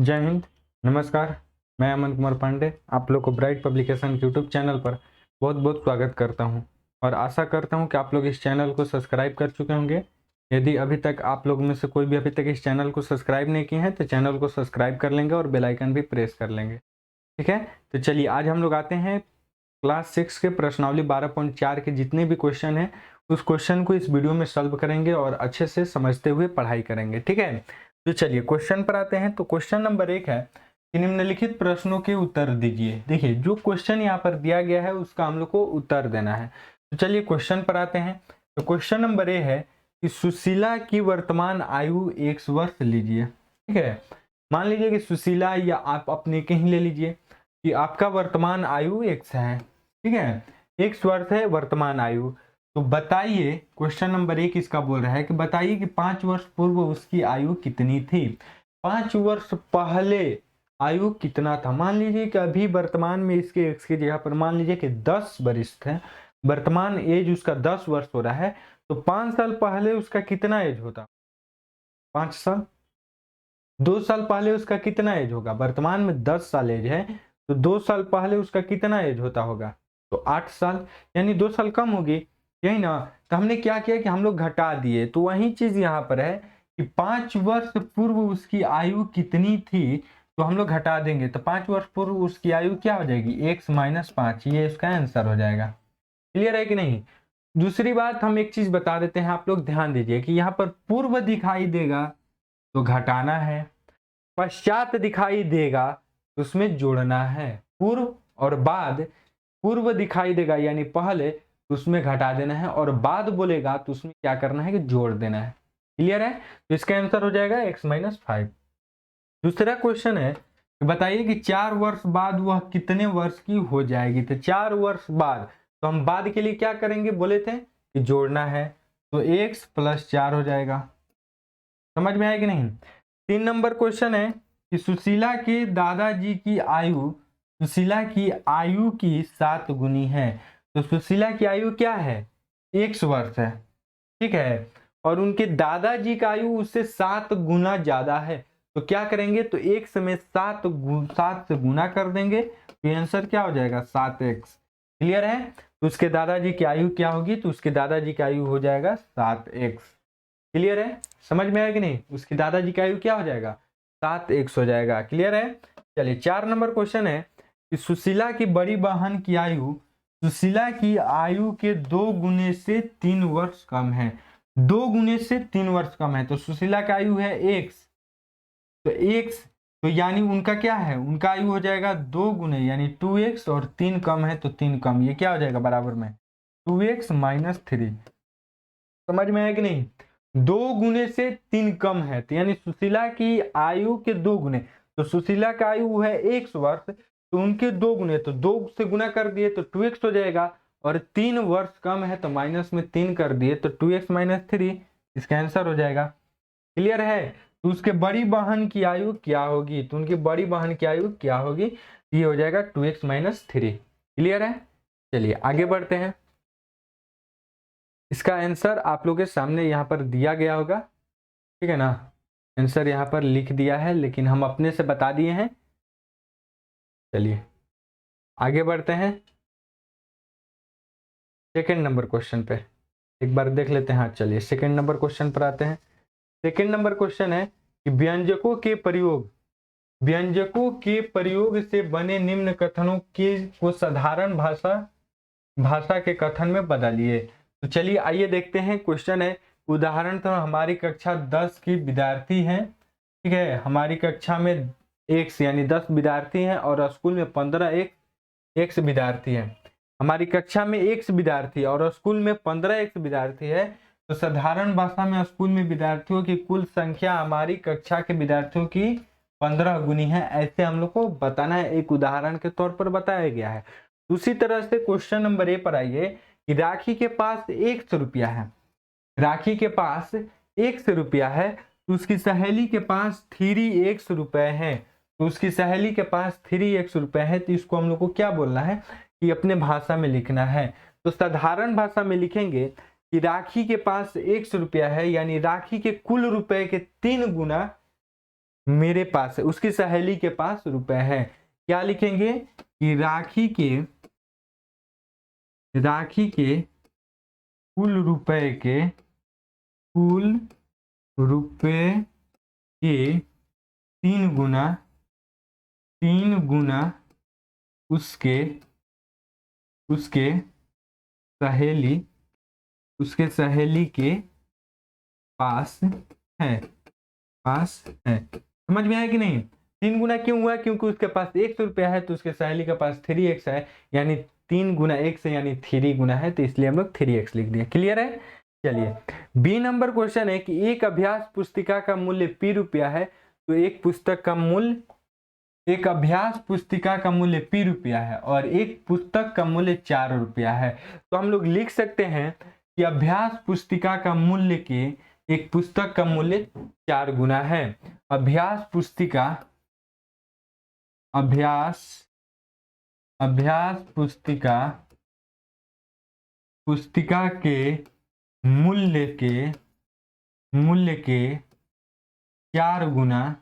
जय हिंद। नमस्कार। मैं अमन कुमार पांडे आप लोग को ब्राइट पब्लिकेशन के यूट्यूब चैनल पर बहुत बहुत स्वागत करता हूं और आशा करता हूं कि आप लोग इस चैनल को सब्सक्राइब कर चुके होंगे। यदि अभी तक आप लोग में से कोई भी अभी तक इस चैनल को सब्सक्राइब नहीं किए हैं तो चैनल को सब्सक्राइब कर लेंगे और बेल आइकन भी प्रेस कर लेंगे। ठीक है, तो चलिए आज हम लोग आते हैं क्लास 6 के प्रश्नावली 12.4 के जितने भी क्वेश्चन हैं उस क्वेश्चन को इस वीडियो में सॉल्व करेंगे और अच्छे से समझते हुए पढ़ाई करेंगे। ठीक है, तो चलिए क्वेश्चन पर आते हैं। तो क्वेश्चन नंबर 1 है कि निम्नलिखित प्रश्नों के उत्तर दीजिए। देखिए जो क्वेश्चन यहाँ पर दिया गया है उसका हम लोग को उत्तर देना है। तो चलिए क्वेश्चन पर आते हैं। तो क्वेश्चन नंबर ए है कि सुशीला की वर्तमान आयु 1 वर्ष लीजिए। ठीक है, मान लीजिए कि सुशीला या आप अपने कहीं ले लीजिए कि आपका वर्तमान आयु x है। ठीक है, x वर्ष है वर्तमान आयु। तो बताइए, क्वेश्चन नंबर 1 इसका बोल रहा है कि बताइए कि 5 वर्ष पूर्व उसकी आयु कितनी थी। 5 वर्ष पहले आयु कितना था। मान लीजिए कि अभी वर्तमान में इसके x की जगह पर मान लीजिए कि 10 वरिष्ठ है, वर्तमान एज उसका 10 वर्ष हो रहा है। तो 5 साल पहले उसका कितना एज होता। 5 साल, 2 साल पहले उसका कितना एज होगा। वर्तमान में 10 साल एज है तो 2 साल पहले उसका कितना एज होता होगा। तो 8 साल, यानी 2 साल कम होगी, यही ना। तो हमने क्या किया कि हम लोग घटा दिए। तो वही चीज यहाँ पर है कि 5 वर्ष पूर्व उसकी आयु कितनी थी तो हम लोग घटा देंगे। तो 5 वर्ष पूर्व उसकी आयु क्या हो जाएगी, x - 5, ये इसका आंसर हो जाएगा। क्लियर है कि नहीं। दूसरी बात हम एक चीज बता देते हैं, आप लोग ध्यान दीजिए कि यहाँ पर पूर्व दिखाई देगा तो घटाना है, पश्चात दिखाई देगा तो उसमें जोड़ना है। पूर्व और बाद, पूर्व दिखाई देगा यानी पहले तो उसमें घटा देना है और बाद बोलेगा तो उसमें क्या करना है कि जोड़ देना है। क्लियर है, तो इसका आंसर हो जाएगा x - 5। दूसरा क्वेश्चन है कि बताइए कि 4 वर्ष बाद वह कितने वर्ष की हो जाएगी। तो 4 वर्ष बाद, तो हम बाद के लिए क्या करेंगे, बोले थे कि जोड़ना है। तो x + 4 हो जाएगा। समझ में आया कि नहीं। 3 नंबर क्वेश्चन है कि सुशीला के दादाजी की आयु सुशीला की आयु की 7 गुनी है। तो सुशीला की आयु क्या है, 1 वर्ष है। ठीक है, और उनके दादाजी का आयु उससे 7 गुना ज्यादा है। तो क्या करेंगे, तो 1 में 7 से गुना कर देंगे तो आंसर क्या हो जाएगा, 7x। क्लियर है, तो उसके दादाजी की आयु क्या होगी, तो उसके दादाजी की आयु हो जाएगा 7x। क्लियर है, समझ में आया कि नहीं। उसके दादाजी की आयु क्या हो जाएगा, 7x हो जाएगा। क्लियर है। चलिए 4 नंबर क्वेश्चन है कि सुशीला की बड़ी बहन की आयु सुशीला की आयु के 2 गुने से 3 वर्ष कम है। 2 गुने से 3 वर्ष कम है। तो सुशीला की आयु है x, तो x, तो यानी उनका क्या है, उनका आयु हो जाएगा 2 गुने यानी 2x, और 3 कम है तो 3 कम, ये क्या हो जाएगा बराबर में 2x - 3। समझ में आया कि नहीं। 2 गुने से 3 कम है तो यानी सुशीला की आयु के 2 गुने। तो सुशीला का आयु है 1 वर्ष, तो उनके 2 गुने, तो 2 से गुना कर दिए तो 2x हो जाएगा, और 3 वर्ष कम है तो माइनस में 3 कर दिए तो 2x - 3 इसका आंसर हो जाएगा। क्लियर है, तो उसके बड़ी बहन की आयु क्या होगी, तो उनकी बड़ी बहन की आयु क्या होगी, ये हो जाएगा 2x - 3। क्लियर है, चलिए आगे बढ़ते हैं। इसका आंसर आप लोगों के सामने यहाँ पर दिया गया होगा। ठीक है ना, आंसर यहाँ पर लिख दिया है लेकिन हम अपने से बता दिए हैं। चलिए आगे बढ़ते हैं सेकंड नंबर क्वेश्चन पे, एक बार देख लेते हैं। हाँ चलिए सेकंड नंबर क्वेश्चन पर आते हैं। सेकंड नंबर क्वेश्चन है कि व्यंजकों के प्रयोग से बने निम्न कथनों के को साधारण भाषा भाषा के कथन में बदलिए। तो चलिए आइए देखते हैं। क्वेश्चन है, उदाहरण तो हमारी कक्षा 10 की विद्यार्थी हैं। ठीक है, हमारी कक्षा में x यानी 10 विद्यार्थी हैं और स्कूल में 15 x विद्यार्थी हैं। हमारी कक्षा में x विद्यार्थी और स्कूल में 15x विद्यार्थी है। तो साधारण भाषा में स्कूल में विद्यार्थियों की कुल संख्या हमारी कक्षा के विद्यार्थियों की 15 गुनी है। ऐसे हम लोग को बताना है, एक उदाहरण के तौर पर बताया गया है। दूसरी तरह से क्वेश्चन नंबर ए पर आइए कि राखी के पास 100 रुपया है। राखी के पास 100 रुपया है तो उसकी सहेली के पास 3x रुपए है। तो उसकी सहेली के पास 3x रुपए है, तो इसको हम लोग को क्या बोलना है कि अपने भाषा में लिखना है। तो साधारण भाषा में लिखेंगे कि राखी के पास 100 रुपया है यानी राखी के कुल रुपए के 3 गुना मेरे पास है, उसकी सहेली के पास रुपए है। क्या लिखेंगे कि राखी के कुल रुपए के 3 गुना उसके सहेली के पास है। समझ में आया कि नहीं? 3 गुना क्यों हुआ? क्योंकि उसके पास 100 रुपया है तो उसके सहेली के पास 3x है, यानी 3 गुना x है यानी 3 गुना है, तो इसलिए हम लोग 3x लिख दिया। क्लियर है? चलिए बी नंबर क्वेश्चन है कि एक अभ्यास पुस्तिका का मूल्य p रुपया है, तो एक अभ्यास पुस्तिका का मूल्य p रुपया है और एक पुस्तक का मूल्य 4 रुपया है। तो हम लोग लिख सकते हैं कि अभ्यास पुस्तिका का मूल्य के एक पुस्तक का मूल्य 4 गुना है। अभ्यास पुस्तिका के मूल्य के 4 गुना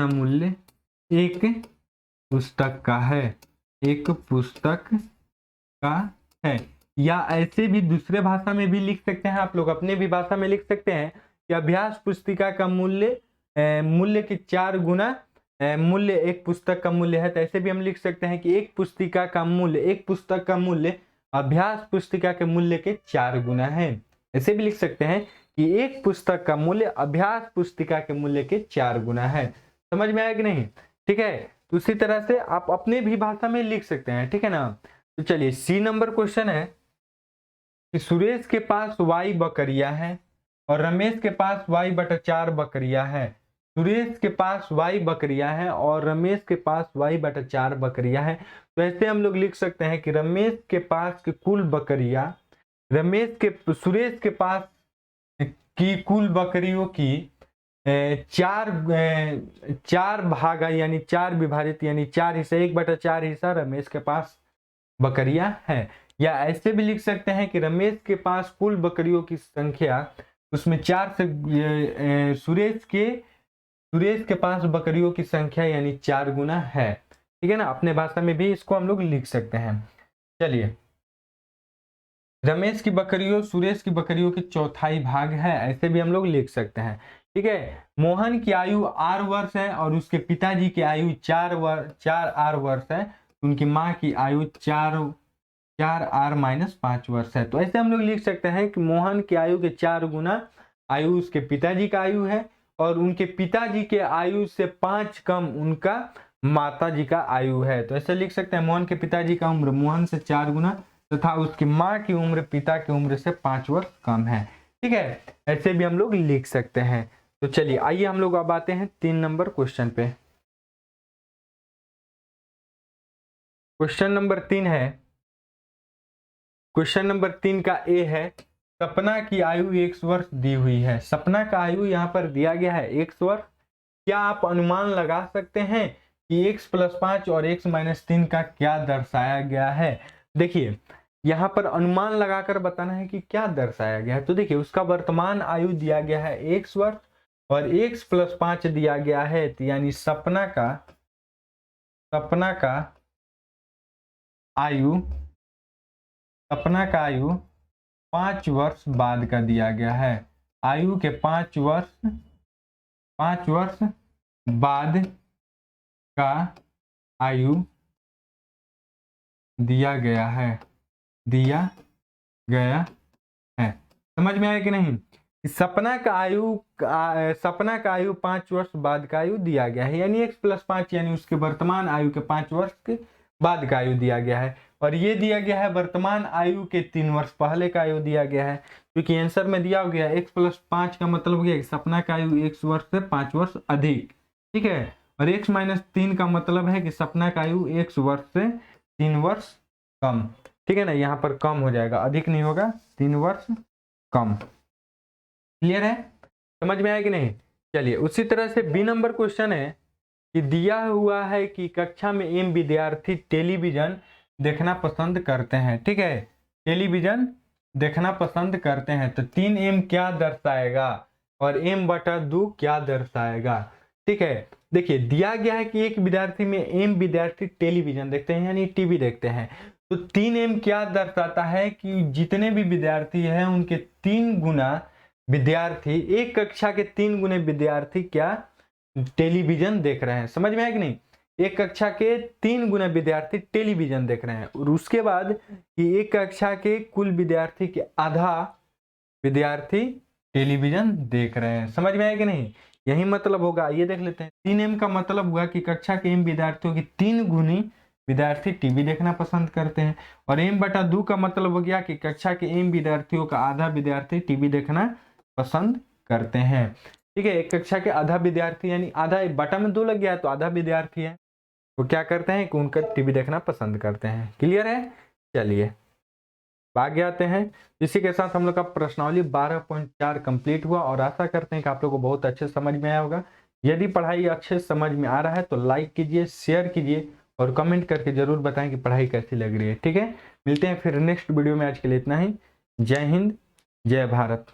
मूल्य एक पुस्तक का है। या ऐसे भी दूसरे भाषा में भी लिख सकते हैं, आप लोग अपने भी भाषा में लिख सकते हैं कि अभ्यास पुस्तिका का मूल्य के 4 गुना मूल्य एक पुस्तक का मूल्य है। तो ऐसे भी हम लिख सकते हैं कि एक पुस्तक का मूल्य अभ्यास पुस्तिका के मूल्य के 4 गुना है। ऐसे भी लिख सकते हैं कि एक पुस्तक का मूल्य अभ्यास पुस्तिका के मूल्य के 4 गुना है। समझ में आया कि नहीं? ठीक है, तो उसी तरह से आप अपने भी भाषा में लिख सकते हैं। ठीक है ना? तो चलिए सी नंबर क्वेश्चन है कि सुरेश के पास y बकरियां है और रमेश के पास y/4 बकरियां है। सुरेश के पास y बकरियां है और रमेश के पास y/4 बकरियां है। तो ऐसे हम लोग लिख सकते हैं कि सुरेश के पास की कुल बकरियों की 4 भागा यानी 4 विभाजित यानी 4 हिस्सा 1/4 हिस्सा रमेश के पास बकरियां है। या ऐसे भी लिख सकते हैं कि रमेश के पास कुल बकरियों की संख्या उसमें 4 से सुरेश के पास बकरियों की संख्या यानी 4 गुना है। ठीक है ना? अपने भाषा में भी इसको हम लोग लिख सकते हैं। चलिए रमेश की बकरियों सुरेश की बकरियों के 1/4 भाग है, ऐसे भी हम लोग लिख सकते हैं। ठीक है, मोहन की आयु 8 वर्ष है और उसके पिताजी की आयु 4 R वर्ष है। उनकी माँ की आयु 4R - 5 वर्ष है। तो ऐसे हम लोग लिख सकते हैं कि मोहन की आयु के 4 गुना आयु उसके पिताजी का आयु है और उनके पिताजी के आयु से 5 कम उनका माता जी का आयु है। तो ऐसे लिख सकते हैं मोहन के पिताजी का उम्र मोहन से 4 गुना तथा उसकी माँ की उम्र पिता की उम्र से 5 वर्ष कम है। ठीक है, ऐसे भी हम लोग लिख सकते हैं। तो चलिए आइए हम लोग अब आते हैं 3 नंबर क्वेश्चन पे। क्वेश्चन नंबर 3 है, क्वेश्चन नंबर 3 का ए है, सपना की आयु 1 वर्ष दी हुई है। सपना का आयु यहाँ पर दिया गया है 1 वर्ष। क्या आप अनुमान लगा सकते हैं कि x + 5 और x - 3 का क्या दर्शाया गया है? देखिए यहाँ पर अनुमान लगाकर बताना है कि क्या दर्शाया गया है। तो देखिए उसका वर्तमान आयु दिया गया है 1 वर्ष और x + 5 दिया गया है, तो यानी सपना का आयु 5 वर्ष बाद का दिया गया है। आयु के 5 वर्ष बाद का आयु दिया गया है। समझ में आया कि नहीं? सपना का आयु 5 वर्ष बाद का आयु दिया गया है, यानी x + 5 यानी उसके वर्तमान आयु के 5 वर्ष के बाद का आयु दिया गया है। और ये दिया गया है वर्तमान आयु के 3 वर्ष पहले का आयु दिया गया है, क्योंकि आंसर में दिया गया x + 5 का मतलब हो गया सपना का आयु 1 वर्ष से 5 वर्ष अधिक। ठीक है, और x - 3 का मतलब है कि सपना का आयु 1 वर्ष से 3 वर्ष कम। ठीक है ना? यहाँ पर कम हो जाएगा, अधिक नहीं होगा, 3 वर्ष कम। क्लियर है? समझ में आया कि नहीं? चलिए उसी तरह से बी नंबर क्वेश्चन है कि दिया हुआ है कि कक्षा में m विद्यार्थी टेलीविजन देखना पसंद करते हैं। ठीक है, टेलीविजन देखना पसंद करते हैं। तो 3m क्या दर्शाएगा और m/2 क्या दर्शाएगा? ठीक है, देखिए दिया गया है कि एक विद्यार्थी में m विद्यार्थी टेलीविजन देखते हैं यानी टीवी देखते हैं। तो 3m क्या दर्शाता है कि जितने भी विद्यार्थी हैं उनके 3 गुना विद्यार्थी, एक कक्षा के 3 गुने विद्यार्थी क्या टेलीविजन देख रहे हैं। समझ में है कि नहीं? एक कक्षा के 3 गुना विद्यार्थी टेलीविजन देख रहे हैं। और उसके बाद कि एक कक्षा के कुल विद्यार्थी के आधा विद्यार्थी टेलीविजन देख रहे हैं। समझ में है कि नहीं? यही मतलब होगा। ये देख लेते हैं, 3m का मतलब हुआ कि कक्षा के m विद्यार्थियों की 3 गुनी विद्यार्थी टीवी देखना पसंद करते हैं। और m/2 का मतलब हो गया कि कक्षा के m विद्यार्थियों का आधा विद्यार्थी टीवी देखना पसंद करते हैं। ठीक है, एक कक्षा के आधा विद्यार्थी यानी आधा, बटा में 2 लग गया तो आधा विद्यार्थी है, वो क्या करते हैं कि उनका टीवी देखना पसंद करते हैं। क्लियर है? चलिए आगे आते हैं। इसी के साथ हम लोग का प्रश्नावली 12.4 कंप्लीट हुआ और आशा करते हैं कि आप लोगों को बहुत अच्छे समझ में आया होगा। यदि पढ़ाई अच्छे समझ में आ रहा है तो लाइक कीजिए, शेयर कीजिए और कमेंट करके जरूर बताएं कि पढ़ाई कैसी लग रही है। ठीक है, मिलते हैं फिर नेक्स्ट वीडियो में। आज के लिए इतना ही। जय हिंद, जय भारत।